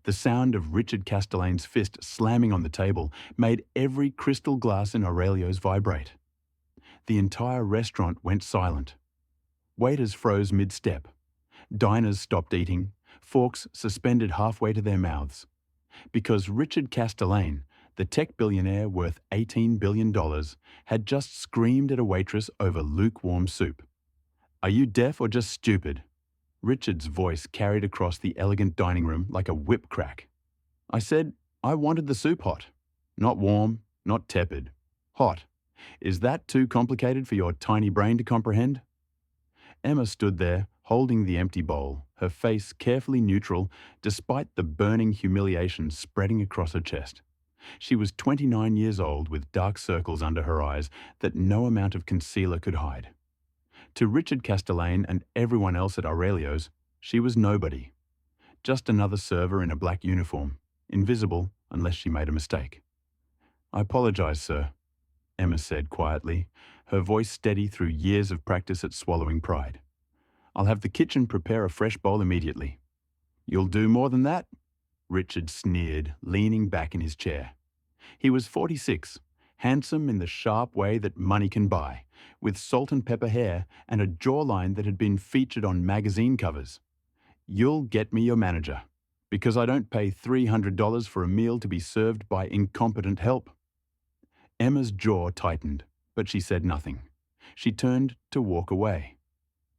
The sound of Richard Castellane's fist slamming on the table made every crystal glass in Aurelio's vibrate. The entire restaurant went silent. Waiters froze mid-step. Diners stopped eating, forks suspended halfway to their mouths. Because Richard Castellane, the tech billionaire worth $18 billion, had just screamed at a waitress over lukewarm soup. "Are you deaf or just stupid?" Richard's voice carried across the elegant dining room like a whip crack. "I said I wanted the soup hot. Not warm, not tepid. Hot. Is that too complicated for your tiny brain to comprehend?" Emma stood there, holding the empty bowl, her face carefully neutral despite the burning humiliation spreading across her chest. She was 29 years old with dark circles under her eyes that no amount of concealer could hide. To Richard Castellane and everyone else at Aurelio's, she was nobody. Just another server in a black uniform, invisible unless she made a mistake. "I apologize, sir," Emma said quietly, her voice steady through years of practice at swallowing pride. "I'll have the kitchen prepare a fresh bowl immediately." "You'll do more than that?" Richard sneered, leaning back in his chair. He was 46, handsome in the sharp way that money can buy, with salt and pepper hair and a jawline that had been featured on magazine covers. "You'll get me your manager, because I don't pay $300 for a meal to be served by incompetent help." Emma's jaw tightened, but she said nothing. She turned to walk away.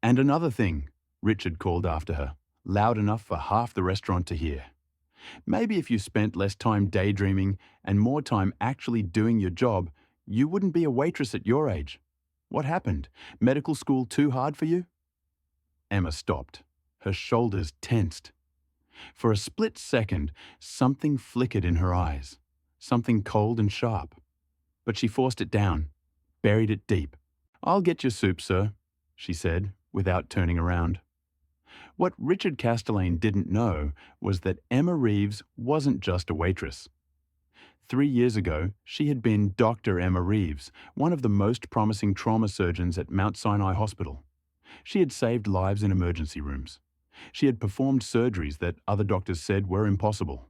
"And another thing," Richard called after her, loud enough for half the restaurant to hear. "Maybe if you spent less time daydreaming and more time actually doing your job, you wouldn't be a waitress at your age. What happened? Medical school too hard for you?" Emma stopped, her shoulders tensed. For a split second, something flickered in her eyes, something cold and sharp. But she forced it down, buried it deep. "I'll get your soup, sir," she said, without turning around. What Richard Castellane didn't know was that Emma Reeves wasn't just a waitress. 3 years ago, she had been Dr. Emma Reeves, one of the most promising trauma surgeons at Mount Sinai Hospital. She had saved lives in emergency rooms. She had performed surgeries that other doctors said were impossible.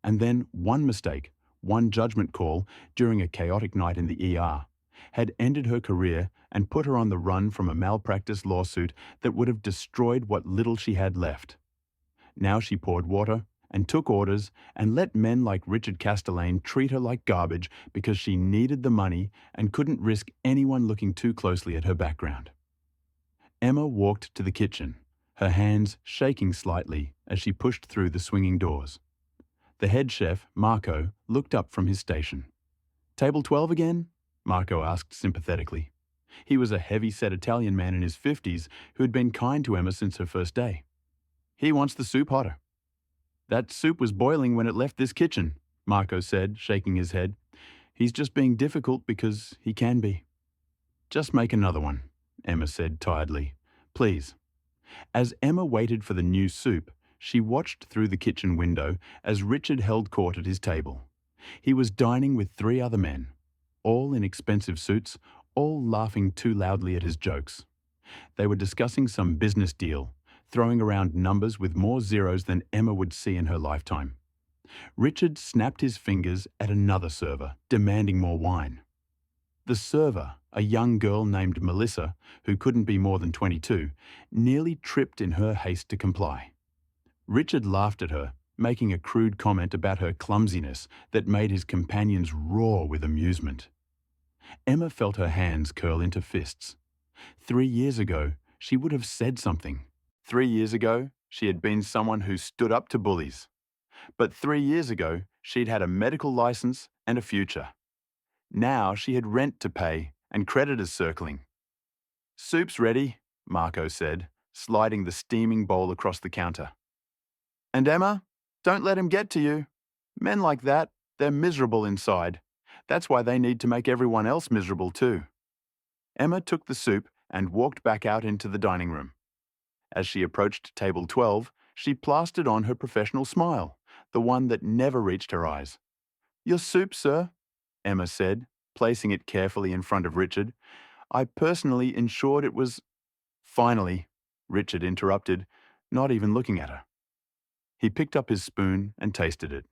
And then one mistake, one judgment call during a chaotic night in the ER, had ended her career and put her on the run from a malpractice lawsuit that would have destroyed what little she had left. Now she poured water and took orders and let men like Richard Castellane treat her like garbage because she needed the money and couldn't risk anyone looking too closely at her background. Emma walked to the kitchen, her hands shaking slightly as she pushed through the swinging doors. The head chef, Marco, looked up from his station. "Table 12 again?" Marco asked sympathetically. He was a heavy-set Italian man in his 50s who had been kind to Emma since her first day. "He wants the soup hotter." "That soup was boiling when it left this kitchen," Marco said, shaking his head. "He's just being difficult because he can be." "Just make another one," Emma said tiredly. "Please." As Emma waited for the new soup, she watched through the kitchen window as Richard held court at his table. He was dining with 3 other men, all in expensive suits, all laughing too loudly at his jokes. They were discussing some business deal, throwing around numbers with more zeros than Emma would see in her lifetime. Richard snapped his fingers at another server, demanding more wine. The server, a young girl named Melissa, who couldn't be more than 22, nearly tripped in her haste to comply. Richard laughed at her, making a crude comment about her clumsiness that made his companions roar with amusement. Emma felt her hands curl into fists. 3 years ago, she would have said something. 3 years ago, she had been someone who stood up to bullies. But 3 years ago, she'd had a medical license and a future. Now she had rent to pay and creditors circling. "Soup's ready," Marco said, sliding the steaming bowl across the counter. "And Emma, don't let him get to you. Men like that, they're miserable inside. That's why they need to make everyone else miserable too." Emma took the soup and walked back out into the dining room. As she approached table 12, she plastered on her professional smile, the one that never reached her eyes. "Your soup, sir," Emma said, placing it carefully in front of Richard. "I personally ensured it was—" "Finally," Richard interrupted, not even looking at her. He picked up his spoon and tasted it.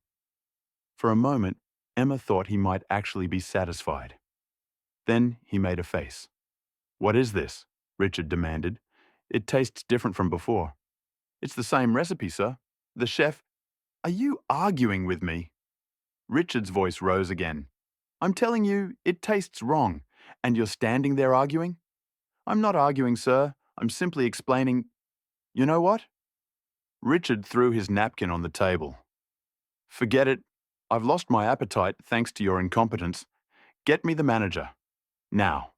For a moment, Emma thought he might actually be satisfied. Then he made a face. "What is this?" Richard demanded. "It tastes different from before." "It's the same recipe, sir. The chef—" "Are you arguing with me?" Richard's voice rose again. "I'm telling you, it tastes wrong, and you're standing there arguing?" "I'm not arguing, sir. I'm simply explaining—" "You know what?" Richard threw his napkin on the table. "Forget it. I've lost my appetite thanks to your incompetence. Get me the manager. Now."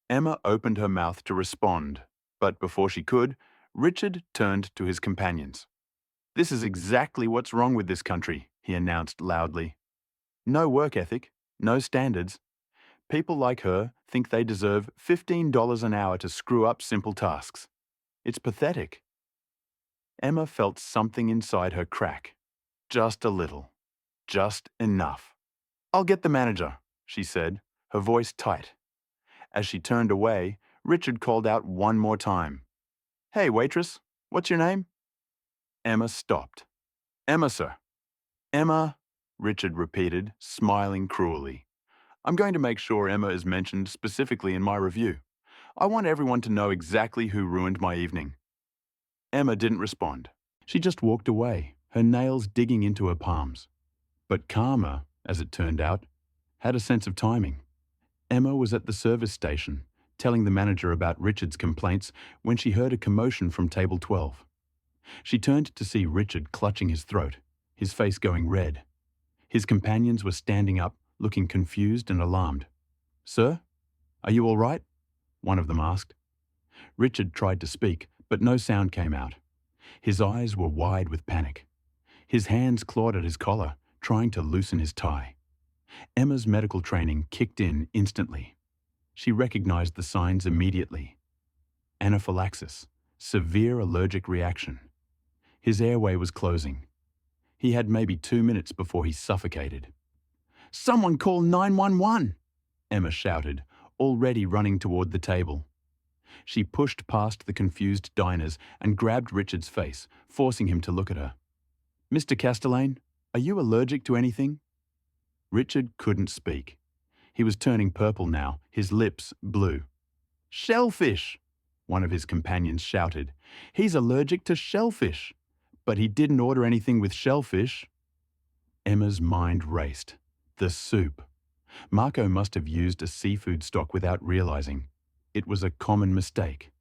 Emma opened her mouth to respond, but before she could, Richard turned to his companions. "This is exactly what's wrong with this country," he announced loudly. "No work ethic, no standards. People like her think they deserve $15 an hour to screw up simple tasks. It's pathetic." Emma felt something inside her crack. Just a little. Just enough. "I'll get the manager," she said, her voice tight. As she turned away, Richard called out one more time. "Hey, waitress, what's your name?" Emma stopped. "Emma, sir." "Emma," Richard repeated, smiling cruelly. "I'm going to make sure Emma is mentioned specifically in my review. I want everyone to know exactly who ruined my evening." Emma didn't respond. She just walked away, her nails digging into her palms. But Karma, as it turned out, had a sense of timing. Emma was at the service station, telling the manager about Richard's complaints when she heard a commotion from table 12. She turned to see Richard clutching his throat, his face going red. His companions were standing up, looking confused and alarmed. "Sir, are you all right?" one of them asked. Richard tried to speak, but no sound came out. His eyes were wide with panic. His hands clawed at his collar, trying to loosen his tie. Emma's medical training kicked in instantly. She recognized the signs immediately. Anaphylaxis, severe allergic reaction. His airway was closing. He had maybe 2 minutes before he suffocated. "Someone call 911!" Emma shouted, already running toward the table. She pushed past the confused diners and grabbed Richard's face, forcing him to look at her. "Mr. Castellano, are you allergic to anything?" Richard couldn't speak. He was turning purple now, his lips blue. "Shellfish!" one of his companions shouted. "He's allergic to shellfish. But he didn't order anything with shellfish." Emma's mind raced. The soup. Marco must have used a seafood stock without realizing. It was a common mistake.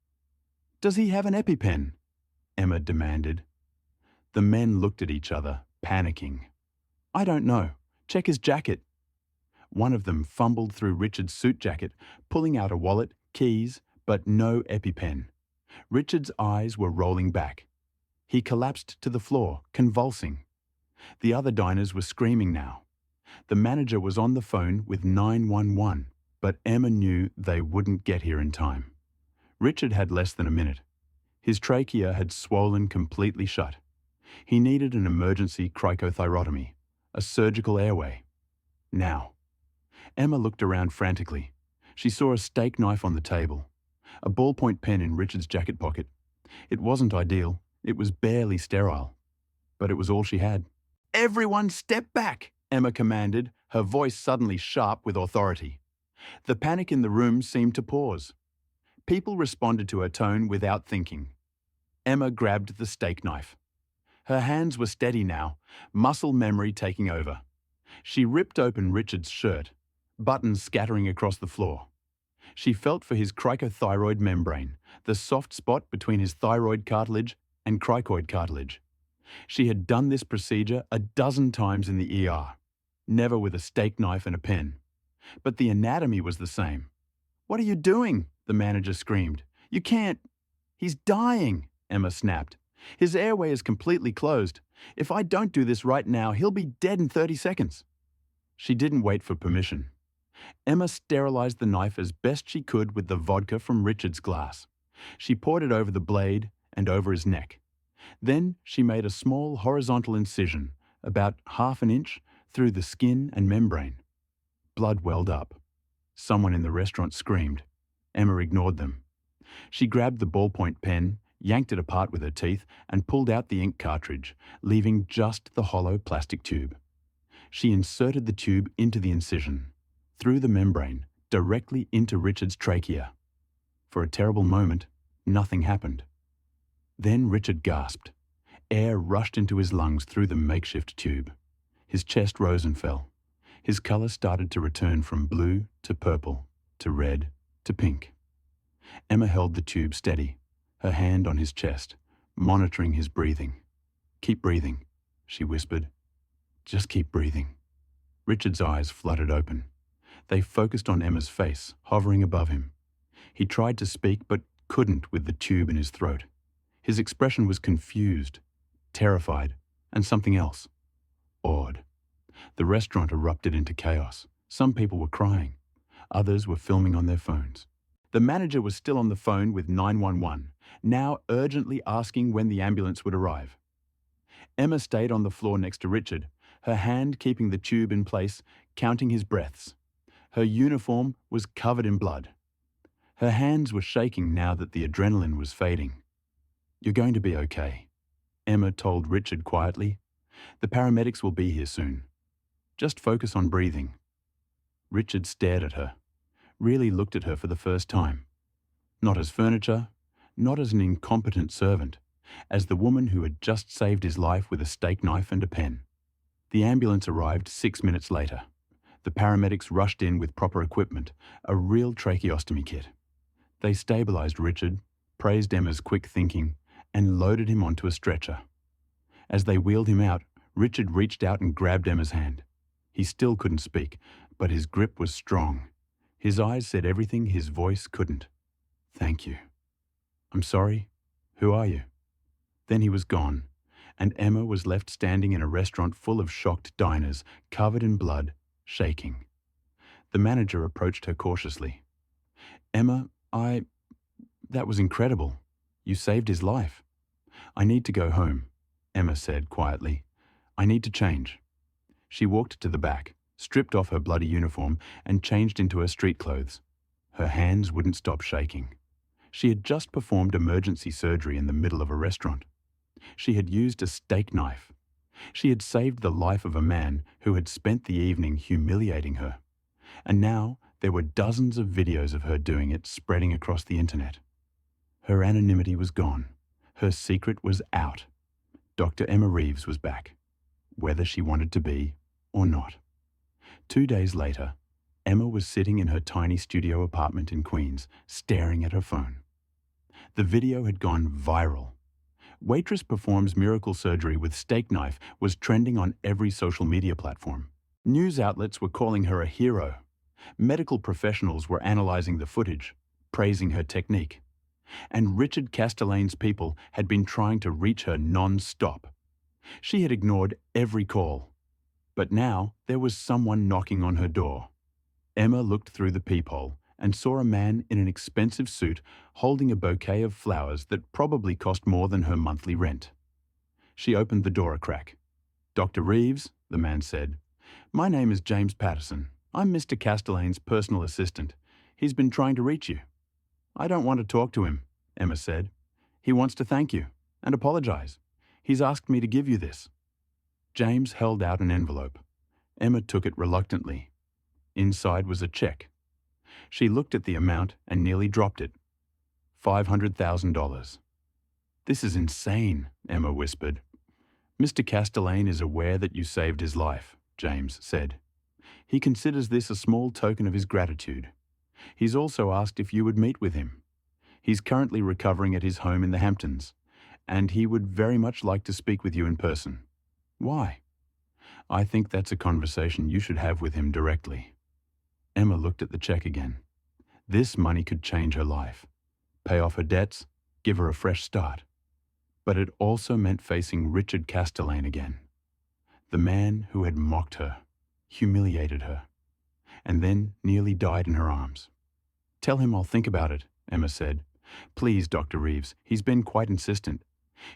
"Does he have an EpiPen?" Emma demanded. The men looked at each other, panicking. "I don't know. Check his jacket." One of them fumbled through Richard's suit jacket, pulling out a wallet, keys, but no EpiPen. Richard's eyes were rolling back. He collapsed to the floor, convulsing. The other diners were screaming now. The manager was on the phone with 911, but Emma knew they wouldn't get here in time. Richard had less than a minute. His trachea had swollen completely shut. He needed an emergency cricothyrotomy, a surgical airway. Now. Emma looked around frantically. She saw a steak knife on the table, a ballpoint pen in Richard's jacket pocket. It wasn't ideal. It was barely sterile. But it was all she had. "Everyone step back!" Emma commanded, her voice suddenly sharp with authority. The panic in the room seemed to pause. People responded to her tone without thinking. Emma grabbed the steak knife. Her hands were steady now, muscle memory taking over. She ripped open Richard's shirt, buttons scattering across the floor. She felt for his cricothyroid membrane, the soft spot between his thyroid cartilage and cricoid cartilage. She had done this procedure a dozen times in the ER, never with a steak knife and a pen. But the anatomy was the same. "What are you doing?" the manager screamed. "You can't—" "He's dying," Emma snapped. "His airway is completely closed. If I don't do this right now, he'll be dead in 30 seconds. She didn't wait for permission. Emma sterilized the knife as best she could with the vodka from Richard's glass. She poured it over the blade and over his neck. Then she made a small horizontal incision, about 1/2 inch, through the skin and membrane. Blood welled up. Someone in the restaurant screamed. Emma ignored them. She grabbed the ballpoint pen, yanked it apart with her teeth, and pulled out the ink cartridge, leaving just the hollow plastic tube. She inserted the tube into the incision, through the membrane, directly into Richard's trachea. For a terrible moment, nothing happened. Then Richard gasped. Air rushed into his lungs through the makeshift tube. His chest rose and fell. His color started to return from blue to purple, to red, to pink. Emma held the tube steady, her hand on his chest, monitoring his breathing. "Keep breathing," she whispered. "Just keep breathing." Richard's eyes fluttered open. They focused on Emma's face, hovering above him. He tried to speak, but couldn't with the tube in his throat. His expression was confused, terrified, and something else. Awed. The restaurant erupted into chaos. Some people were crying. Others were filming on their phones. The manager was still on the phone with 911, now urgently asking when the ambulance would arrive. Emma stayed on the floor next to Richard, her hand keeping the tube in place, counting his breaths. Her uniform was covered in blood. Her hands were shaking now that the adrenaline was fading. "You're going to be okay," Emma told Richard quietly. "The paramedics will be here soon. Just focus on breathing." Richard stared at her, really looked at her for the first time. Not as furniture, not as an incompetent servant, as the woman who had just saved his life with a steak knife and a pen. The ambulance arrived 6 minutes later. The paramedics rushed in with proper equipment, a real tracheostomy kit. They stabilized Richard, praised Emma's quick thinking, and loaded him onto a stretcher. As they wheeled him out, Richard reached out and grabbed Emma's hand. He still couldn't speak, but his grip was strong. His eyes said everything his voice couldn't. "Thank you." "I'm sorry. Who are you?" Then he was gone, and Emma was left standing in a restaurant full of shocked diners, covered in blood, shaking. The manager approached her cautiously. "Emma, that was incredible. You saved his life." "I need to go home," Emma said quietly. "I need to change." She walked to the back, stripped off her bloody uniform, and changed into her street clothes. Her hands wouldn't stop shaking. She had just performed emergency surgery in the middle of a restaurant. She had used a steak knife. She had saved the life of a man who had spent the evening humiliating her. And now there were dozens of videos of her doing it spreading across the internet. Her anonymity was gone. Her secret was out. Dr. Emma Reeves was back, whether she wanted to be or not. 2 days later, Emma was sitting in her tiny studio apartment in Queens, staring at her phone. The video had gone viral. Waitress performs miracle surgery with steak knife was trending on every social media platform. News outlets were calling her a hero. Medical professionals were analyzing the footage, praising her technique. And Richard Castellano's people had been trying to reach her non-stop. She had ignored every call. But now there was someone knocking on her door. Emma looked through the peephole and saw a man in an expensive suit holding a bouquet of flowers that probably cost more than her monthly rent. She opened the door a crack. "Dr. Reeves," the man said, "my name is James Patterson. I'm Mr. Castellano's personal assistant. He's been trying to reach you." "I don't want to talk to him," Emma said. "He wants to thank you and apologize. He's asked me to give you this." James held out an envelope. Emma took it reluctantly. Inside was a check. She looked at the amount and nearly dropped it. $500,000. "This is insane," Emma whispered. "Mr. Castellano is aware that you saved his life," James said. "He considers this a small token of his gratitude. He's also asked if you would meet with him. He's currently recovering at his home in the Hamptons, and he would very much like to speak with you in person." "Why?" "I think that's a conversation you should have with him directly." Emma looked at the check again. This money could change her life, pay off her debts, give her a fresh start. But it also meant facing Richard Castellano again, the man who had mocked her, humiliated her, and then nearly died in her arms. "Tell him I'll think about it," Emma said. "Please, Dr. Reeves, he's been quite insistent.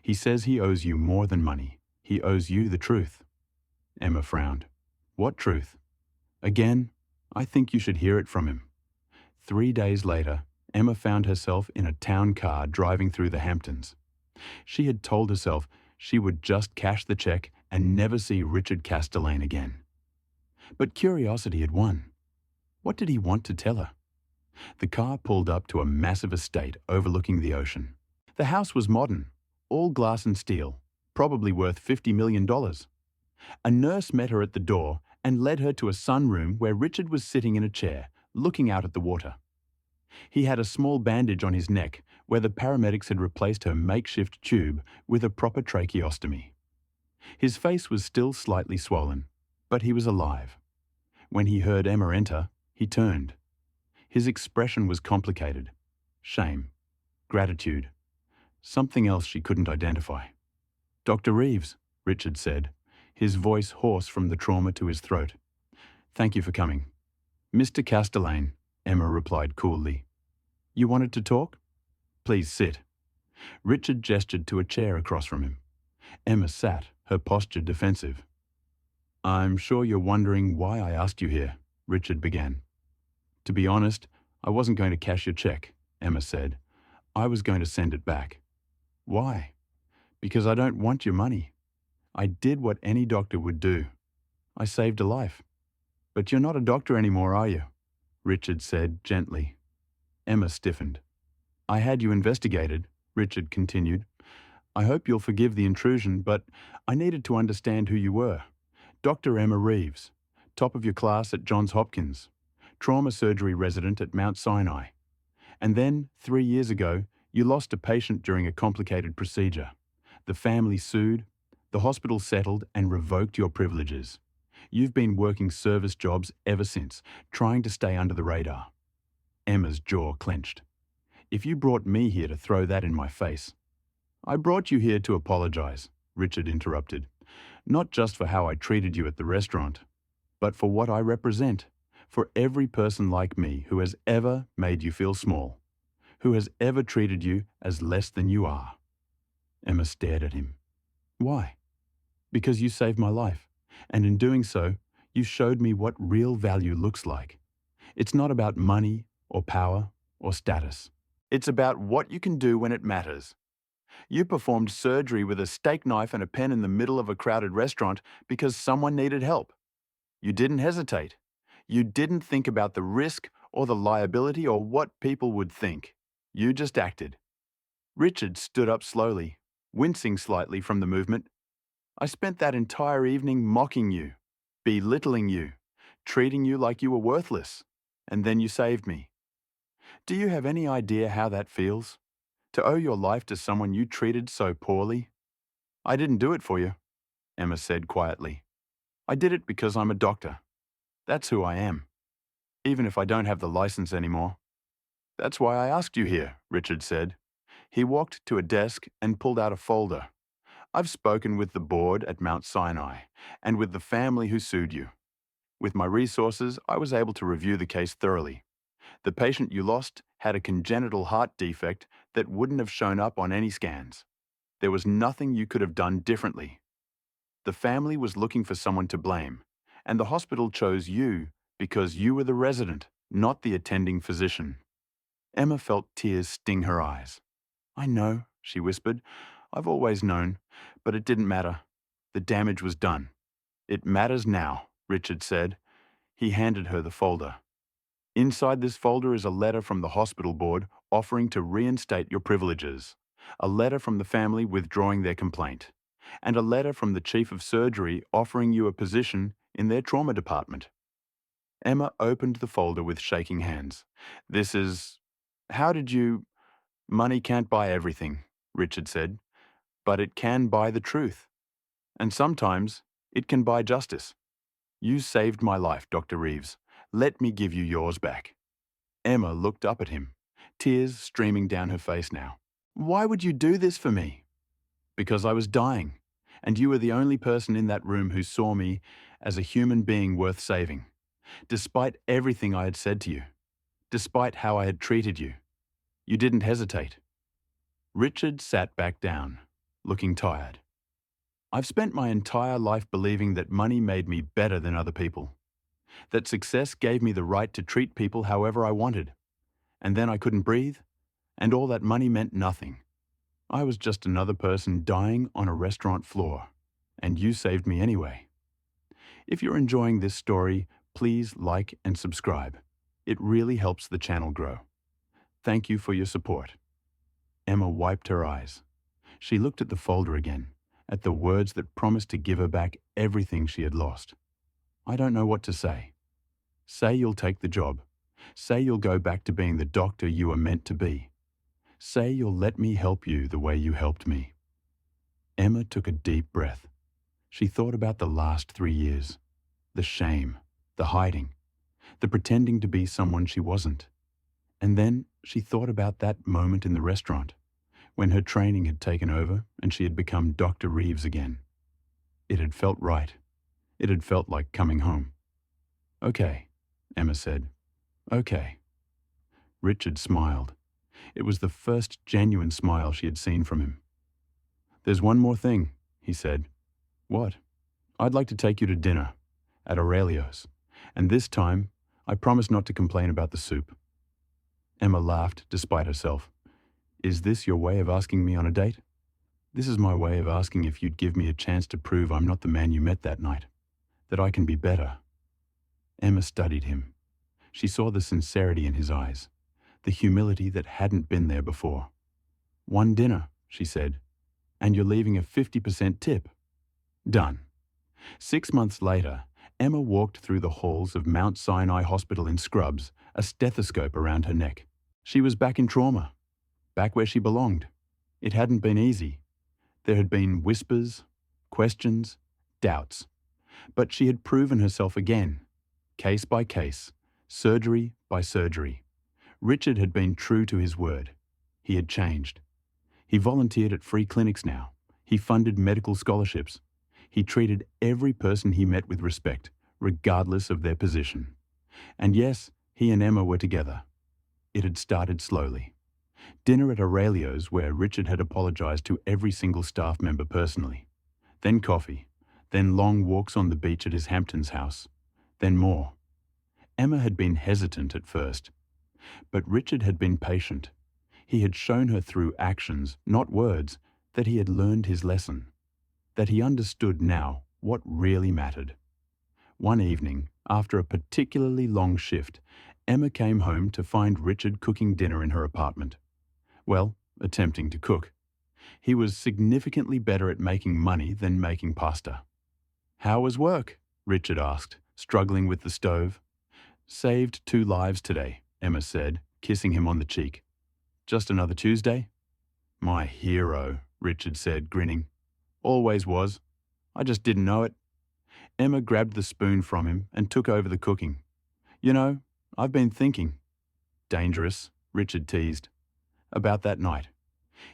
He says he owes you more than money. He owes you the truth." Emma frowned. "What truth?" "Again, I think you should hear it from him." 3 days later, Emma found herself in a town car driving through the Hamptons. She had told herself she would just cash the check and never see Richard Castellane again. But curiosity had won. What did he want to tell her? The car pulled up to a massive estate overlooking the ocean. The house was modern, all glass and steel, probably worth $50 million. A nurse met her at the door and led her to a sunroom where Richard was sitting in a chair, looking out at the water. He had a small bandage on his neck where the paramedics had replaced her makeshift tube with a proper tracheostomy. His face was still slightly swollen, but he was alive. When he heard Emma enter, he turned. His expression was complicated. Shame, gratitude, something else she couldn't identify. "Dr. Reeves," Richard said, his voice hoarse from the trauma to his throat. "Thank you for coming." "Mr. Castellane," Emma replied coolly. "You wanted to talk? Please sit." Richard gestured to a chair across from him. Emma sat, her posture defensive. "I'm sure you're wondering why I asked you here," Richard began. "To be honest, I wasn't going to cash your check," Emma said. "I was going to send it back." "Why?" "Because I don't want your money. I did what any doctor would do. I saved a life." "But you're not a doctor anymore, are you?" Richard said gently. Emma stiffened. "I had you investigated," Richard continued. "I hope you'll forgive the intrusion, but I needed to understand who you were. Dr. Emma Reeves, top of your class at Johns Hopkins, trauma surgery resident at Mount Sinai. And then, 3 years ago, you lost a patient during a complicated procedure. The family sued, the hospital settled and revoked your privileges. You've been working service jobs ever since, trying to stay under the radar." Emma's jaw clenched. "If you brought me here to throw that in my face—" "I brought you here to apologize," Richard interrupted. "Not just for how I treated you at the restaurant, but for what I represent, for every person like me who has ever made you feel small, who has ever treated you as less than you are." Emma stared at him. "Why?" "Because you saved my life, and in doing so, you showed me what real value looks like. It's not about money or power or status. It's about what you can do when it matters. You performed surgery with a steak knife and a pen in the middle of a crowded restaurant because someone needed help. You didn't hesitate. You didn't think about the risk or the liability or what people would think. You just acted." Richard stood up slowly, wincing slightly from the movement. "I spent that entire evening mocking you, belittling you, treating you like you were worthless, and then you saved me. Do you have any idea how that feels? To owe your life to someone you treated so poorly?" "I didn't do it for you," Emma said quietly. "I did it because I'm a doctor. That's who I am, even if I don't have the license anymore." "That's why I asked you here," Richard said. He walked to a desk and pulled out a folder. "I've spoken with the board at Mount Sinai and with the family who sued you. With my resources, I was able to review the case thoroughly. The patient you lost had a congenital heart defect that wouldn't have shown up on any scans. There was nothing you could have done differently. The family was looking for someone to blame, and the hospital chose you because you were the resident, not the attending physician." Emma felt tears sting her eyes. "I know," she whispered. "I've always known, but it didn't matter. The damage was done." "It matters now," Richard said. He handed her the folder. "Inside this folder is a letter from the hospital board offering to reinstate your privileges, a letter from the family withdrawing their complaint, and a letter from the chief of surgery offering you a position in their trauma department." Emma opened the folder with shaking hands. "This is... How did you... Money can't buy everything," Richard said, "but it can buy the truth. And sometimes it can buy justice. You saved my life, Dr. Reeves. Let me give you yours back." Emma looked up at him, tears streaming down her face now. "Why would you do this for me?" "Because I was dying, and you were the only person in that room who saw me as a human being worth saving. Despite everything I had said to you, despite how I had treated you, you didn't hesitate." Richard sat back down, looking tired. "I've spent my entire life believing that money made me better than other people, that success gave me the right to treat people however I wanted. And then I couldn't breathe, and all that money meant nothing. I was just another person dying on a restaurant floor, and you saved me anyway. If you're enjoying this story, please like and subscribe. It really helps the channel grow. Thank you for your support. Emma wiped her eyes. She looked at the folder again, at the words that promised to give her back everything she had lost. I don't know what to say. Say you'll take the job. Say you'll go back to being the doctor you were meant to be. Say you'll let me help you the way you helped me. Emma took a deep breath. She thought about the last 3 years. The shame, the hiding, the pretending to be someone she wasn't. And then she thought about that moment in the restaurant, when her training had taken over and she had become Dr. Reeves again. It had felt right. It had felt like coming home. Okay, Emma said. Okay. Richard smiled. It was the first genuine smile she had seen from him. There's one more thing, he said. What? I'd like to take you to dinner, at Aurelio's, and this time I promise not to complain about the soup. Emma laughed despite herself. Is this your way of asking me on a date? This is my way of asking if you'd give me a chance to prove I'm not the man you met that night, that I can be better. Emma studied him. She saw the sincerity in his eyes, the humility that hadn't been there before. One dinner, she said, and you're leaving a 50% tip. Done. 6 months later, Emma walked through the halls of Mount Sinai Hospital in Scrubs, a stethoscope around her neck. She was back in trauma, back where she belonged. It hadn't been easy. There had been whispers, questions, doubts. But she had proven herself again, case by case, surgery by surgery. Richard had been true to his word. He had changed. He volunteered at free clinics now. He funded medical scholarships. He treated every person he met with respect, regardless of their position. And yes, he and Emma were together. It had started slowly. Dinner at Aurelio's, where Richard had apologized to every single staff member personally. Then coffee. Then long walks on the beach at his Hamptons house. Then more. Emma had been hesitant at first. But Richard had been patient. He had shown her through actions, not words, that he had learned his lesson. That he understood now what really mattered. One evening, after a particularly long shift, Emma came home to find Richard cooking dinner in her apartment. Well, attempting to cook. He was significantly better at making money than making pasta. How was work? Richard asked, struggling with the stove. Saved 2 lives today, Emma said, kissing him on the cheek. Just another Tuesday? My hero, Richard said, grinning. Always was. I just didn't know it. Emma grabbed the spoon from him and took over the cooking. You know, I've been thinking. Dangerous, Richard teased. About that night.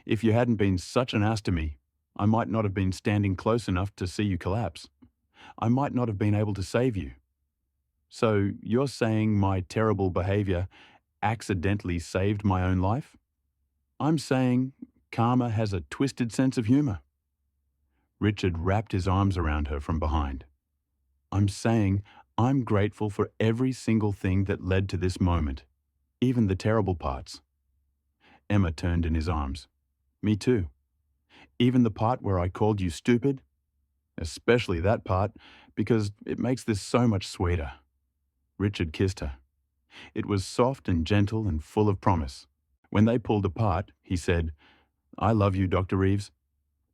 If you hadn't been such an ass to me, I might not have been standing close enough to see you collapse. I might not have been able to save you. So you're saying my terrible behavior accidentally saved my own life? I'm saying karma has a twisted sense of humor. Richard wrapped his arms around her from behind. I'm saying I'm grateful for every single thing that led to this moment, even the terrible parts. Emma turned in his arms. Me too. Even the part where I called you stupid? Especially that part, because it makes this so much sweeter. Richard kissed her. It was soft and gentle and full of promise. When they pulled apart, he said, I love you, Dr. Reeves.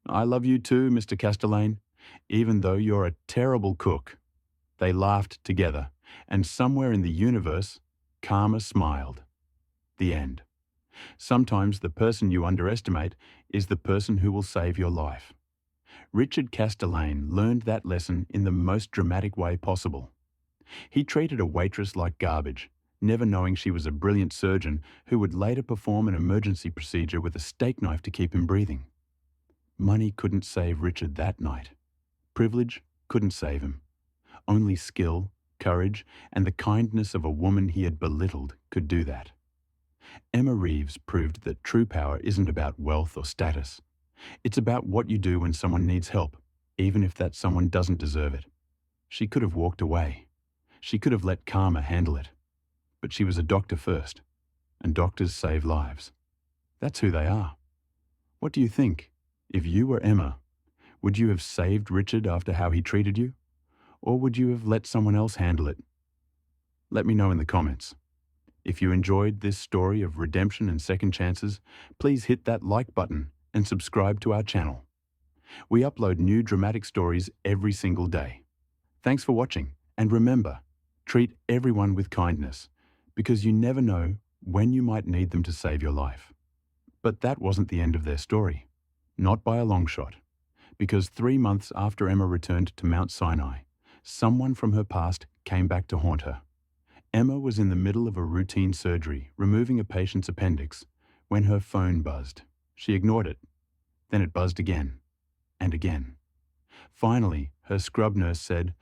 I love you too, Mr. Castellano, even though you're a terrible cook. They laughed together, and somewhere in the universe, karma smiled. The end. Sometimes the person you underestimate is the person who will save your life. Richard Castellano learned that lesson in the most dramatic way possible. He treated a waitress like garbage, never knowing she was a brilliant surgeon who would later perform an emergency procedure with a steak knife to keep him breathing. Money couldn't save Richard that night. Privilege couldn't save him. Only skill, courage, and the kindness of a woman he had belittled could do that. Emma Reeves proved that true power isn't about wealth or status. It's about what you do when someone needs help, even if that someone doesn't deserve it. She could have walked away. She could have let karma handle it. But she was a doctor first. and doctors save lives. That's who they are. What do you think? If you were Emma, would you have saved Richard after how he treated you? Or would you have let someone else handle it? Let me know in the comments. If you enjoyed this story of redemption and second chances, please hit that like button and subscribe to our channel. We upload new dramatic stories every single day. Thanks for watching, and remember, treat everyone with kindness, because you never know when you might need them to save your life. But that wasn't the end of their story. Not by a long shot. Because 3 months after Emma returned to Mount Sinai, someone from her past came back to haunt her. Emma was in the middle of a routine surgery, removing a patient's appendix, when her phone buzzed. She ignored it. Then it buzzed again, and again. Finally, her scrub nurse said,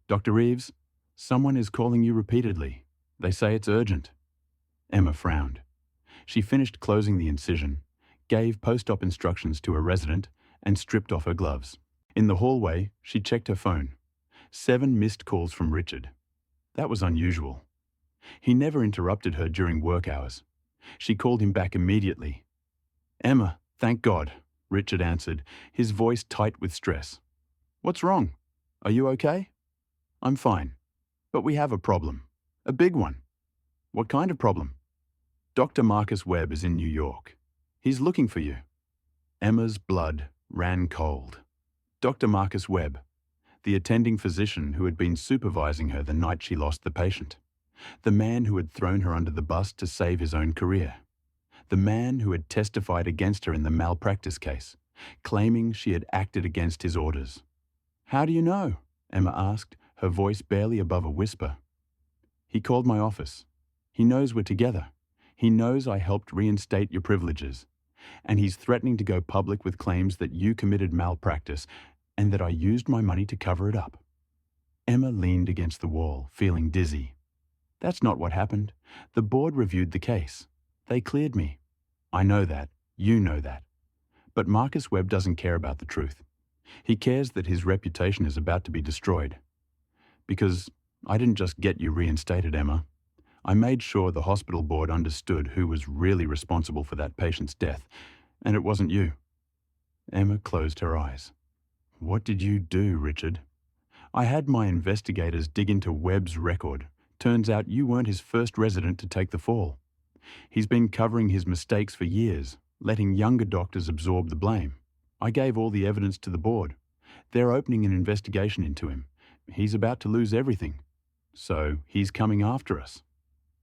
"Dr. Reeves, someone is calling you repeatedly. They say it's urgent." Emma frowned. She finished closing the incision, gave post-op instructions to a resident, and stripped off her gloves. In the hallway, she checked her phone. 7 missed calls from Richard. That was unusual. He never interrupted her during work hours. She called him back immediately. "Emma, thank God," Richard answered, his voice tight with stress. "What's wrong? Are you okay?" "I'm fine. But we have a problem. A big one." "What kind of problem?" "Dr. Marcus Webb is in New York. He's looking for you." Emma's blood ran cold. Dr. Marcus Webb, the attending physician who had been supervising her the night she lost the patient. The man who had thrown her under the bus to save his own career. The man who had testified against her in the malpractice case, claiming she had acted against his orders. "How do you know?" Emma asked, her voice barely above a whisper. "He called my office. He knows we're together. He knows I helped reinstate your privileges. And he's threatening to go public with claims that you committed malpractice and that I used my money to cover it up." Emma leaned against the wall, feeling dizzy. "That's not what happened. The board reviewed the case. They cleared me. I know that. You know that. But Marcus Webb doesn't care about the truth. He cares that his reputation is about to be destroyed. Because I didn't just get you reinstated, Emma. I made sure the hospital board understood who was really responsible for that patient's death, and it wasn't you." Emma closed her eyes. "What did you do, Richard?" "I had my investigators dig into Webb's record. Turns out you weren't his first resident to take the fall. He's been covering his mistakes for years, letting younger doctors absorb the blame. I gave all the evidence to the board. They're opening an investigation into him. He's about to lose everything. So he's coming after us.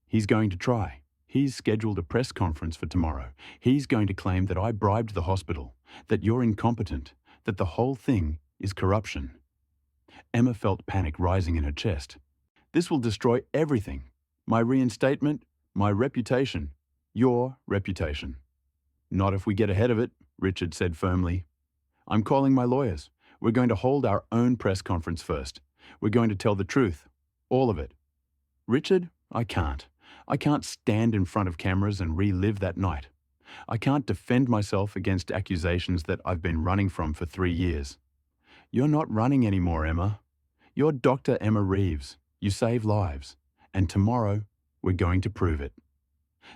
He's going to try. He's scheduled a press conference for tomorrow. He's going to claim that I bribed the hospital, that you're incompetent, that the whole thing is corruption." Emma felt panic rising in her chest. "This will destroy everything. My reinstatement, my reputation, your reputation." "Not if we get ahead of it," Richard said firmly. "I'm calling my lawyers. We're going to hold our own press conference first. We're going to tell the truth. All of it." "Richard, I can't. I can't stand in front of cameras and relive that night. I can't defend myself against accusations that I've been running from for 3 years." "You're not running anymore, Emma. You're Dr. Emma Reeves. You save lives. And tomorrow, we're going to prove it."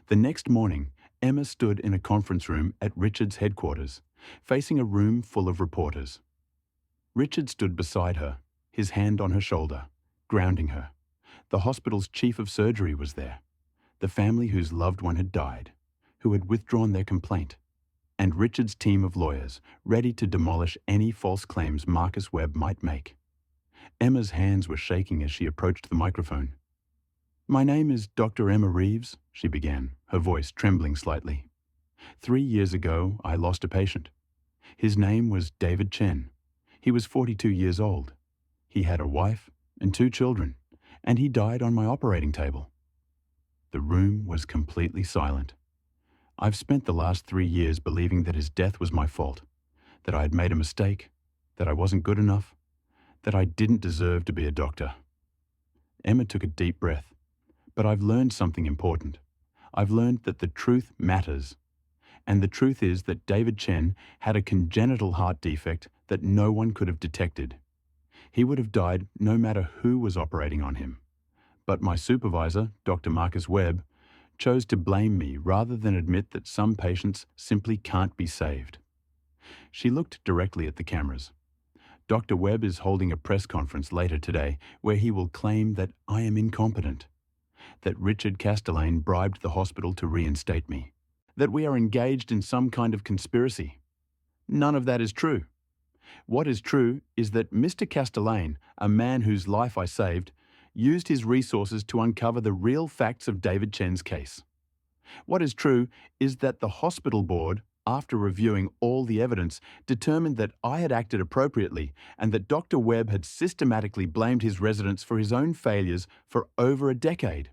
The next morning, Emma stood in a conference room at Richard's headquarters, facing a room full of reporters. Richard stood beside her, his hand on her shoulder, grounding her. The hospital's chief of surgery was there, the family whose loved one had died, who had withdrawn their complaint, and Richard's team of lawyers, ready to demolish any false claims Marcus Webb might make. Emma's hands were shaking as she approached the microphone. "My name is Dr. Emma Reeves," she began, her voice trembling slightly. 3 years ago, I lost a patient. His name was David Chen. He was 42 years old. He had a wife and 2 children, and he died on my operating table." The room was completely silent. "I've spent the last 3 years believing that his death was my fault, that I had made a mistake, that I wasn't good enough, that I didn't deserve to be a doctor." Emma took a deep breath. "But I've learned something important. I've learned that the truth matters. And the truth is that David Chen had a congenital heart defect that no one could have detected. He would have died no matter who was operating on him. But my supervisor, Dr. Marcus Webb, chose to blame me rather than admit that some patients simply can't be saved. She looked directly at the cameras. Dr. Webb is holding a press conference later today where he will claim that I am incompetent, that Richard Castellano bribed the hospital to reinstate me, that we are engaged in some kind of conspiracy. None of that is true. What is true is that Mr. Castellano, a man whose life I saved, used his resources to uncover the real facts of David Chen's case. What is true is that the hospital board, after reviewing all the evidence, determined that I had acted appropriately and that Dr. Webb had systematically blamed his residents for his own failures for over a decade.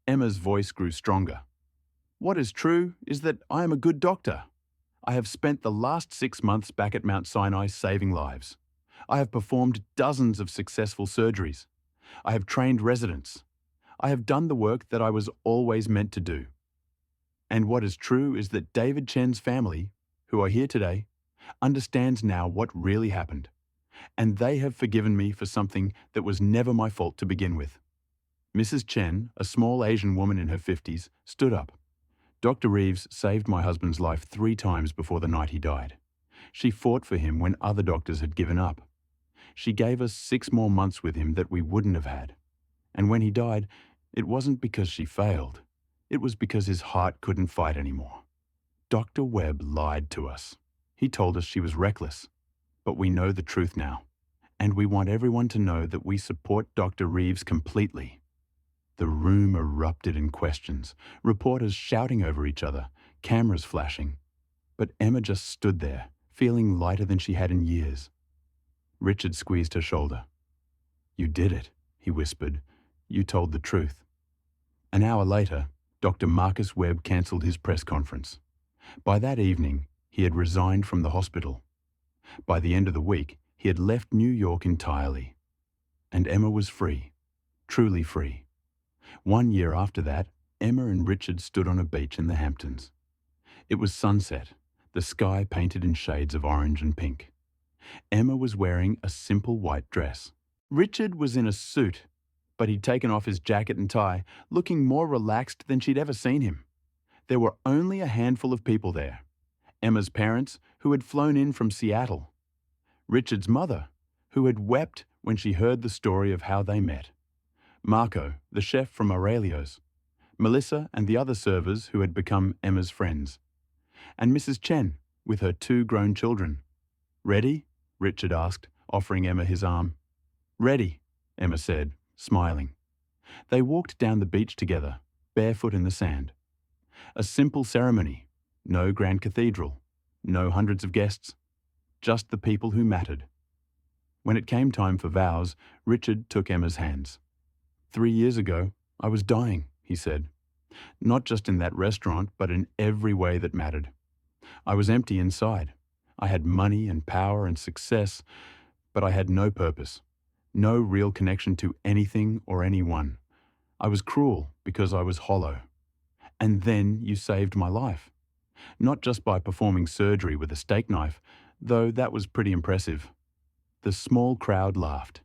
Emma's voice grew stronger. What is true is that I am a good doctor. I have spent the last 6 months back at Mount Sinai saving lives. I have performed dozens of successful surgeries. I have trained residents. I have done the work that I was always meant to do. And what is true is that David Chen's family, who are here today, understands now what really happened. And they have forgiven me for something that was never my fault to begin with. Mrs. Chen, a small Asian woman in her 50s, stood up. Dr. Reeves saved my husband's life 3 times before the night he died. She fought for him when other doctors had given up. She gave us 6 more months with him that we wouldn't have had. And when he died, it wasn't because she failed. It was because his heart couldn't fight anymore. Dr. Webb lied to us. He told us she was reckless. But we know the truth now. And we want everyone to know that we support Dr. Reeves completely. The room erupted in questions, reporters shouting over each other, cameras flashing. But Emma just stood there, feeling lighter than she had in years. Richard squeezed her shoulder. "You did it," he whispered. "You told the truth." An hour later, Dr. Marcus Webb cancelled his press conference. By that evening, he had resigned from the hospital. By the end of the week, he had left New York entirely. And Emma was free, truly free. 1 year after that, Emma and Richard stood on a beach in the Hamptons. It was sunset, the sky painted in shades of orange and pink. Emma was wearing a simple white dress. Richard was in a suit, but he'd taken off his jacket and tie, looking more relaxed than she'd ever seen him. There were only a handful of people there. Emma's parents, who had flown in from Seattle. Richard's mother, who had wept when she heard the story of how they met. Marco, the chef from Aurelio's. Melissa and the other servers who had become Emma's friends. And Mrs. Chen, with her 2 grown children. "Ready?" Richard asked, offering Emma his arm. "Ready," Emma said, smiling. They walked down the beach together, barefoot in the sand. A simple ceremony, no grand cathedral, no hundreds of guests, just the people who mattered. When it came time for vows, Richard took Emma's hands. 3 years ago, I was dying, he said. Not just in that restaurant, but in every way that mattered. I was empty inside. I had money and power and success, but I had no purpose, no real connection to anything or anyone. I was cruel because I was hollow. And then you saved my life. Not just by performing surgery with a steak knife, though that was pretty impressive. The small crowd laughed.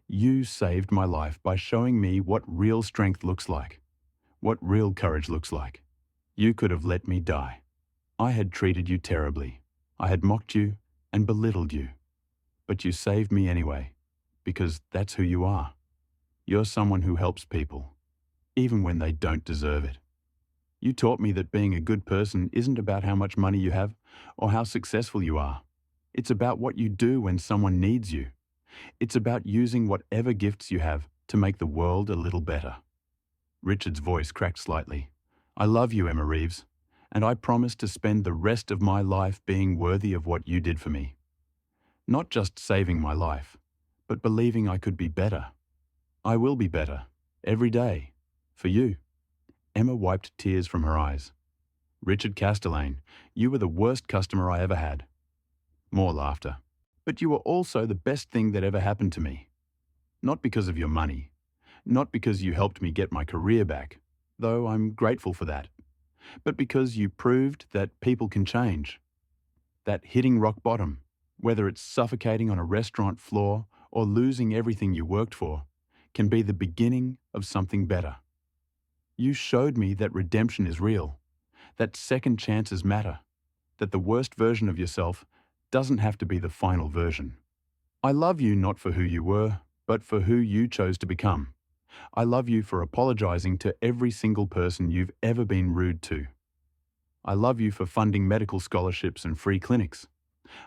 You saved my life by showing me what real strength looks like, what real courage looks like. You could have let me die. I had treated you terribly. I had mocked you and belittled you. But you saved me anyway, because that's who you are. You're someone who helps people, even when they don't deserve it. You taught me that being a good person isn't about how much money you have or how successful you are. It's about what you do when someone needs you. It's about using whatever gifts you have to make the world a little better. Richard's voice cracked slightly. I love you, Emma Reeves, and I promise to spend the rest of my life being worthy of what you did for me. Not just saving my life, but believing I could be better. I will be better, every day, for you. Emma wiped tears from her eyes. Richard Castellano, you were the worst customer I ever had. More laughter. But you were also the best thing that ever happened to me. Not because of your money, not because you helped me get my career back, though I'm grateful for that, but because you proved that people can change. That hitting rock bottom, whether it's suffocating on a restaurant floor or losing everything you worked for, can be the beginning of something better. You showed me that redemption is real, that second chances matter, that the worst version of yourself doesn't have to be the final version. I love you not for who you were, but for who you chose to become. I love you for apologizing to every single person you've ever been rude to. I love you for funding medical scholarships and free clinics.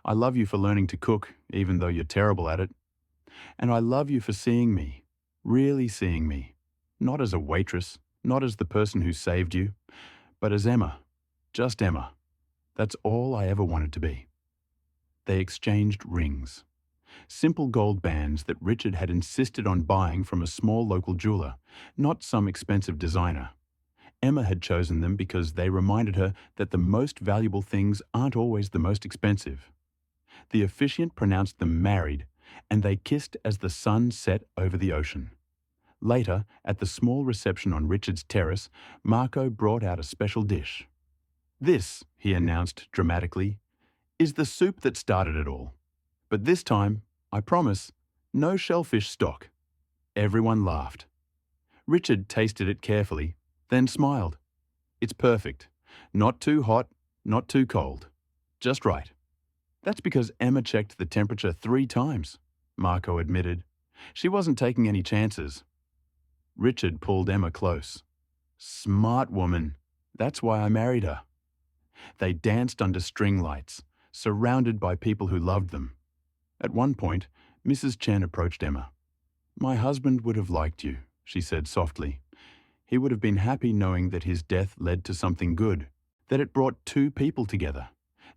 I love you for learning to cook, even though you're terrible at it. And I love you for seeing me, really seeing me, not as a waitress, not as the person who saved you, but as Emma, just Emma. That's all I ever wanted to be. They exchanged rings. Simple gold bands that Richard had insisted on buying from a small local jeweler, not some expensive designer. Emma had chosen them because they reminded her that the most valuable things aren't always the most expensive. The officiant pronounced them married, and they kissed as the sun set over the ocean. Later, at the small reception on Richard's terrace, Marco brought out a special dish. "This," he announced dramatically, "is the soup that started it all. But this time, I promise, no shellfish stock." Everyone laughed. Richard tasted it carefully, then smiled. "It's perfect. Not too hot, not too cold. Just right." "That's because Emma checked the temperature 3 times," Marco admitted. "She wasn't taking any chances." Richard pulled Emma close. "Smart woman. That's why I married her." They danced under string lights, surrounded by people who loved them. At one point, Mrs. Chen approached Emma. "My husband would have liked you," she said softly. "He would have been happy knowing that his death led to something good, that it brought 2 people together,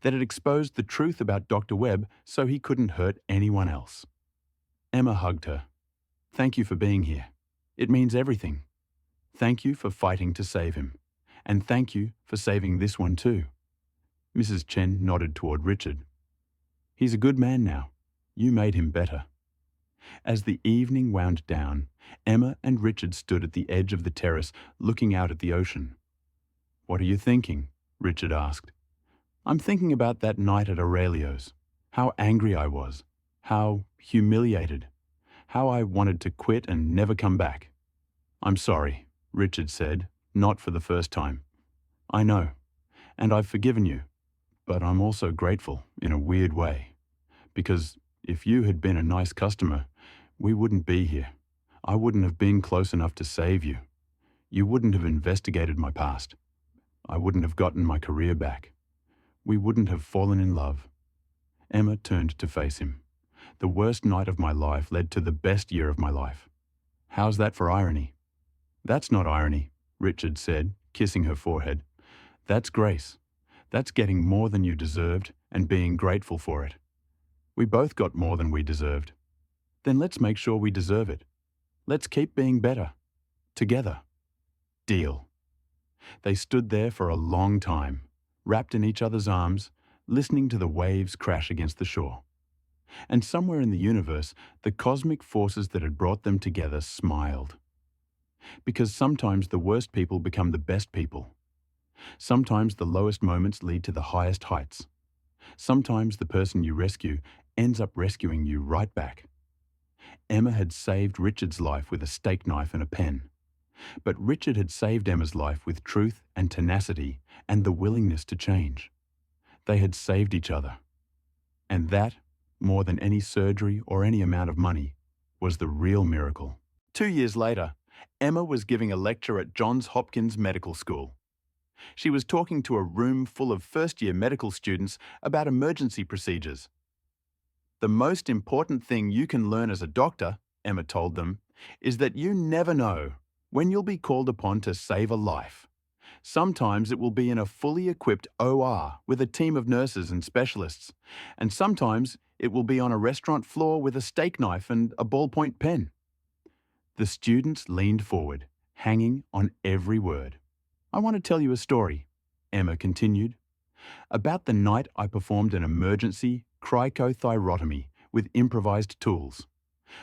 that it exposed the truth about Dr. Webb so he couldn't hurt anyone else." Emma hugged her. "Thank you for being here. It means everything. Thank you for fighting to save him. And thank you for saving this one too." Mrs. Chen nodded toward Richard. "He's a good man now. You made him better." As the evening wound down, Emma and Richard stood at the edge of the terrace looking out at the ocean. "What are you thinking?" Richard asked. "I'm thinking about that night at Aurelio's. How angry I was. How humiliated. How I wanted to quit and never come back." "I'm sorry," Richard said, not for the first time. "I know, and I've forgiven you, but I'm also grateful in a weird way. Because if you had been a nice customer, we wouldn't be here. I wouldn't have been close enough to save you. You wouldn't have investigated my past. I wouldn't have gotten my career back. We wouldn't have fallen in love." Emma turned to face him. "The worst night of my life led to the best year of my life. How's that for irony?" "That's not irony," Richard said, kissing her forehead. "That's grace. That's getting more than you deserved and being grateful for it. We both got more than we deserved. Then let's make sure we deserve it. Let's keep being better. Together. Deal." They stood there for a long time, wrapped in each other's arms, listening to the waves crash against the shore. And somewhere in the universe, the cosmic forces that had brought them together smiled. Because sometimes the worst people become the best people. Sometimes the lowest moments lead to the highest heights. Sometimes the person you rescue ends up rescuing you right back. Emma had saved Richard's life with a steak knife and a pen. But Richard had saved Emma's life with truth and tenacity and the willingness to change. They had saved each other. And that, more than any surgery or any amount of money, was the real miracle. 2 years later, Emma was giving a lecture at Johns Hopkins Medical School. She was talking to a room full of first-year medical students about emergency procedures. "The most important thing you can learn as a doctor," Emma told them, "is that you never know when you'll be called upon to save a life. Sometimes it will be in a fully equipped OR with a team of nurses and specialists, and sometimes it will be on a restaurant floor with a steak knife and a ballpoint pen." The students leaned forward, hanging on every word. "I want to tell you a story," Emma continued, "about the night I performed an emergency cricothyrotomy with improvised tools.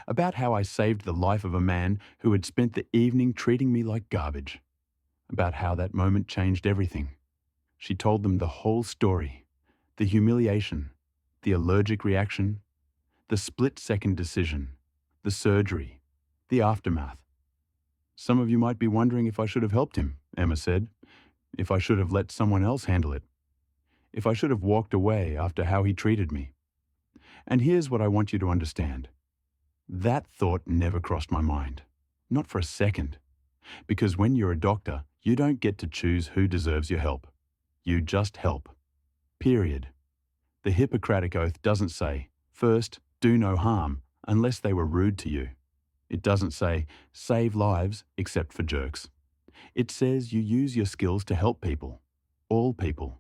About how I saved the life of a man who had spent the evening treating me like garbage. About how that moment changed everything." She told them the whole story. The humiliation, the allergic reaction, the split-second decision, the surgery, the aftermath. Some of you might be wondering if I should have helped him, Emma said. If I should have let someone else handle it. If I should have walked away after how he treated me. And here's what I want you to understand. That thought never crossed my mind. Not for a second. Because when you're a doctor, you don't get to choose who deserves your help. You just help. Period. The Hippocratic Oath doesn't say, first, do no harm, unless they were rude to you. It doesn't say, save lives except for jerks. It says you use your skills to help people. All people.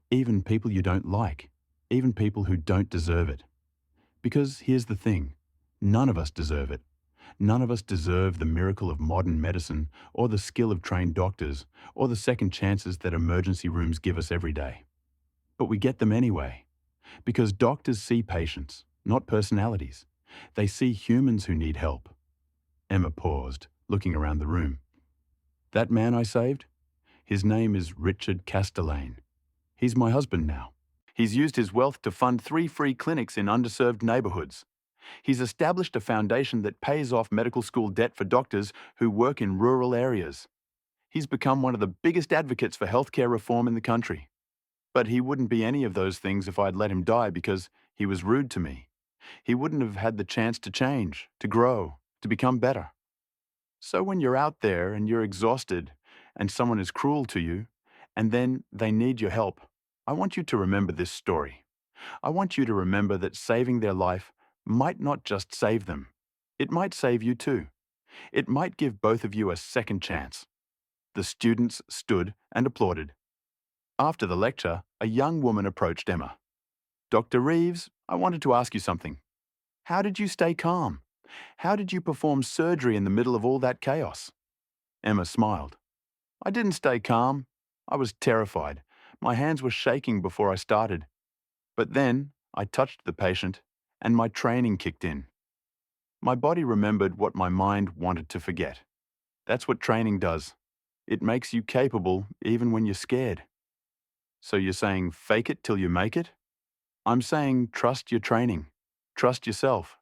Even people you don't like. Even people who don't deserve it. Because here's the thing. None of us deserve it. None of us deserve the miracle of modern medicine or the skill of trained doctors or the second chances that emergency rooms give us every day. But we get them anyway. Because doctors see patients, not personalities. They see humans who need help. Emma paused, looking around the room. That man I saved? His name is Richard Castellano. He's my husband now. He's used his wealth to fund 3 free clinics in underserved neighborhoods. He's established a foundation that pays off medical school debt for doctors who work in rural areas. He's become one of the biggest advocates for healthcare reform in the country. But he wouldn't be any of those things if I'd let him die because he was rude to me. He wouldn't have had the chance to change, to grow, to become better. So when you're out there and you're exhausted and someone is cruel to you, and then they need your help, I want you to remember this story. I want you to remember that saving their life might not just save them. It might save you too. It might give both of you a second chance. The students stood and applauded. After the lecture, a young woman approached Emma. Dr. Reeves, I wanted to ask you something. How did you stay calm? How did you perform surgery in the middle of all that chaos? Emma smiled. I didn't stay calm. I was terrified. My hands were shaking before I started. But then I touched the patient and my training kicked in. My body remembered what my mind wanted to forget. That's what training does. It makes you capable even when you're scared. So you're saying fake it till you make it? I'm saying trust your training. Trust yourself.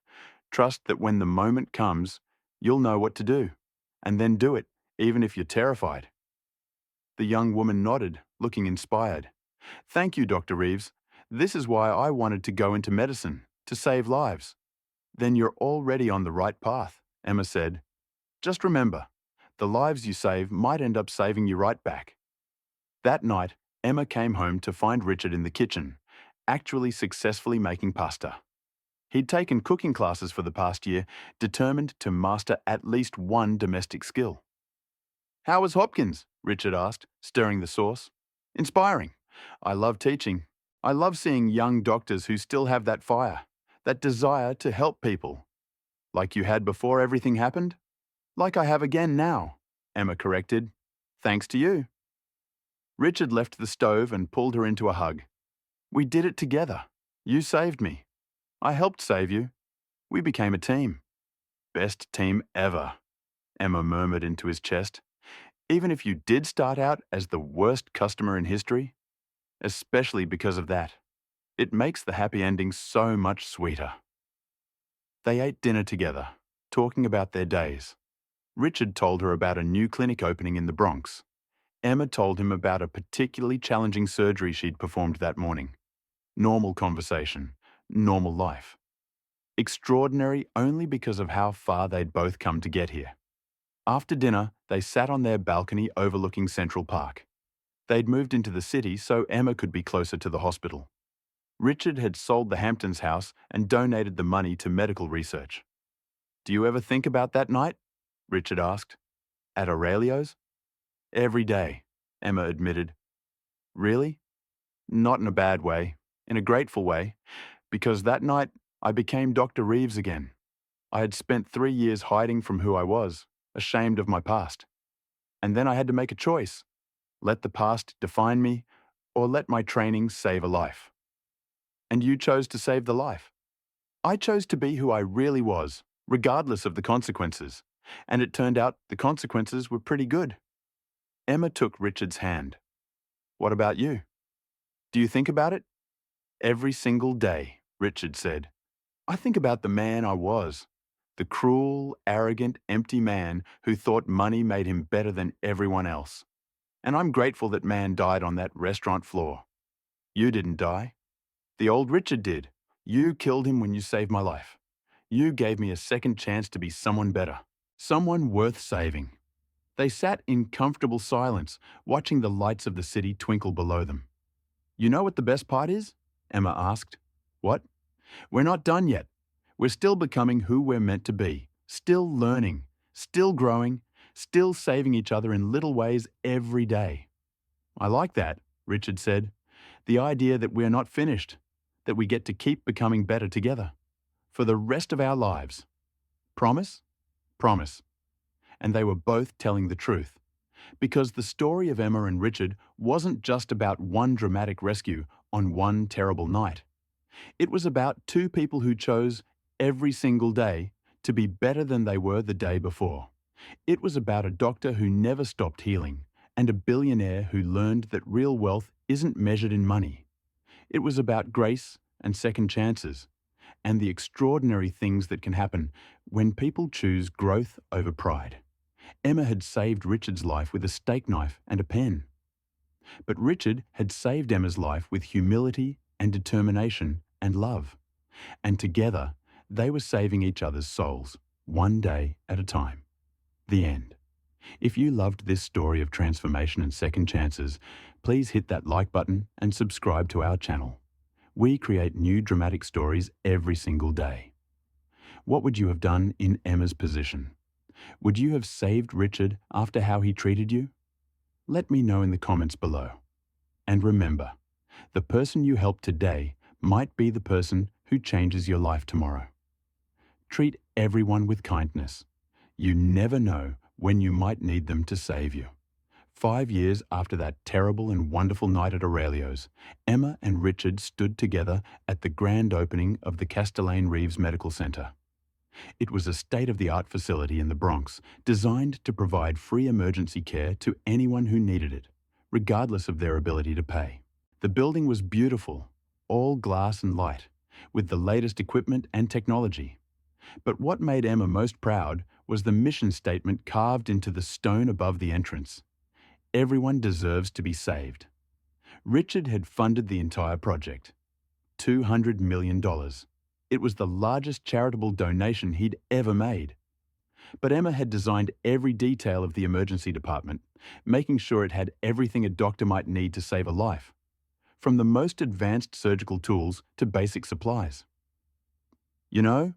Trust that when the moment comes, you'll know what to do. And then do it, even if you're terrified. The young woman nodded, looking inspired. Thank you, Dr. Reeves. This is why I wanted to go into medicine, to save lives. Then you're already on the right path, Emma said. Just remember, the lives you save might end up saving you right back. That night, Emma came home to find Richard in the kitchen, actually successfully making pasta. He'd taken cooking classes for the past year, determined to master at least one domestic skill. How was Hopkins? Richard asked, stirring the sauce. Inspiring. I love teaching. I love seeing young doctors who still have that fire, that desire to help people. Like you had before everything happened? Like I have again now, Emma corrected. Thanks to you. Richard left the stove and pulled her into a hug. We did it together. You saved me. I helped save you. We became a team. Best team ever, Emma murmured into his chest. Even if you did start out as the worst customer in history, especially because of that, it makes the happy ending so much sweeter. They ate dinner together, talking about their days. Richard told her about a new clinic opening in the Bronx. Emma told him about a particularly challenging surgery she'd performed that morning. Normal conversation, normal life. Extraordinary only because of how far they'd both come to get here. After dinner, they sat on their balcony overlooking Central Park. They'd moved into the city so Emma could be closer to the hospital. Richard had sold the Hamptons house and donated the money to medical research. Do you ever think about that night? Richard asked. At Aurelio's? Every day, Emma admitted. Really? Not in a bad way, in a grateful way, because that night I became Dr. Reeves again. I had spent 3 years hiding from who I was, ashamed of my past. And then I had to make a choice. Let the past define me, or let my training save a life. And you chose to save the life. I chose to be who I really was, regardless of the consequences. And it turned out the consequences were pretty good. Emma took Richard's hand. What about you? Do you think about it? Every single day, Richard said. I think about the man I was, The cruel, arrogant, empty man who thought money made him better than everyone else. And I'm grateful that man died on that restaurant floor. You didn't die. The old Richard did. You killed him when you saved my life. You gave me a second chance to be someone better, someone worth saving. They sat in comfortable silence, watching the lights of the city twinkle below them. You know what the best part is? Emma asked. What? We're not done yet. We're still becoming who we're meant to be, still learning, still growing, still saving each other in little ways every day. I like that, Richard said. The idea that we're not finished, that we get to keep becoming better together, for the rest of our lives. Promise? Promise. And they were both telling the truth. Because the story of Emma and Richard wasn't just about one dramatic rescue on one terrible night. It was about two people who chose every single day to be better than they were the day before. It was about a doctor who never stopped healing and a billionaire who learned that real wealth isn't measured in money. It was about grace and second chances and the extraordinary things that can happen when people choose growth over pride. Emma had saved Richard's life with a steak knife and a pen. But Richard had saved Emma's life with humility and determination and love. And together, they were saving each other's souls, one day at a time. The end. If you loved this story of transformation and second chances, please hit that like button and subscribe to our channel. We create new dramatic stories every single day. What would you have done in Emma's position? Would you have saved Richard after how he treated you? Let me know in the comments below. And remember, the person you help today might be the person who changes your life tomorrow. Treat everyone with kindness. You never know when you might need them to save you. 5 years after that terrible and wonderful night at Aurelio's, Emma and Richard stood together at the grand opening of the Castellane Reeves Medical Centre. It was a state-of-the-art facility in the Bronx designed to provide free emergency care to anyone who needed it, regardless of their ability to pay. The building was beautiful, all glass and light, with the latest equipment and technology. But what made Emma most proud was the mission statement carved into the stone above the entrance. Everyone deserves to be saved. Richard had funded the entire project. $200 million. It was the largest charitable donation he'd ever made. But Emma had designed every detail of the emergency department, making sure it had everything a doctor might need to save a life, from the most advanced surgical tools to basic supplies. You know,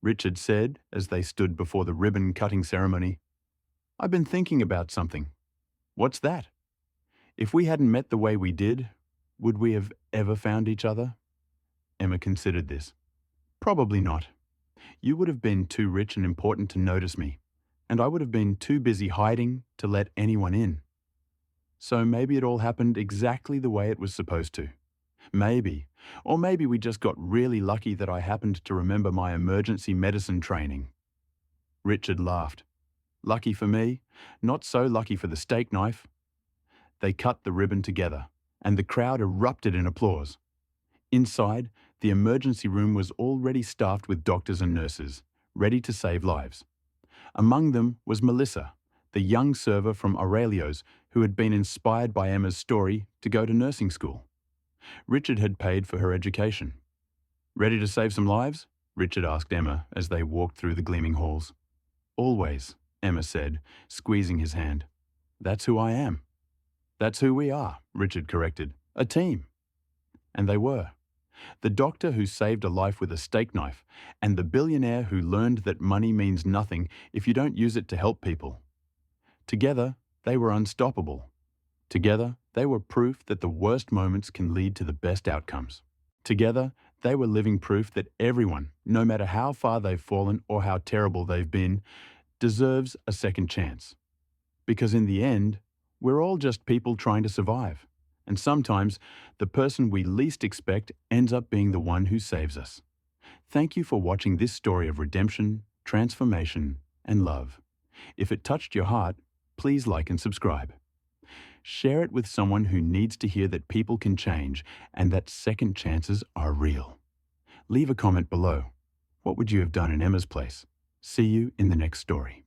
Richard said as they stood before the ribbon-cutting ceremony, I've been thinking about something. What's that? If we hadn't met the way we did, would we have ever found each other? Emma considered this. Probably not. You would have been too rich and important to notice me, and I would have been too busy hiding to let anyone in. So maybe it all happened exactly the way it was supposed to. Maybe. Or maybe we just got really lucky that I happened to remember my emergency medicine training. Richard laughed. Lucky for me, not so lucky for the steak knife. They cut the ribbon together, and the crowd erupted in applause. Inside, the emergency room was already staffed with doctors and nurses, ready to save lives. Among them was Melissa, the young server from Aurelio's who had been inspired by Emma's story to go to nursing school. Richard had paid for her education. Ready to save some lives? Richard asked Emma as they walked through the gleaming halls. Always, Emma said, squeezing his hand. That's who I am. That's who we are, Richard corrected. A team. And they were. The doctor who saved a life with a steak knife, and the billionaire who learned that money means nothing if you don't use it to help people. Together, they were unstoppable. Together, they were proof that the worst moments can lead to the best outcomes. Together, they were living proof that everyone, no matter how far they've fallen or how terrible they've been, deserves a second chance. Because in the end, we're all just people trying to survive. And sometimes, the person we least expect ends up being the one who saves us. Thank you for watching this story of redemption, transformation, and love. If it touched your heart, please like and subscribe. Share it with someone who needs to hear that people can change and that second chances are real. Leave a comment below. What would you have done in Emma's place? See you in the next story.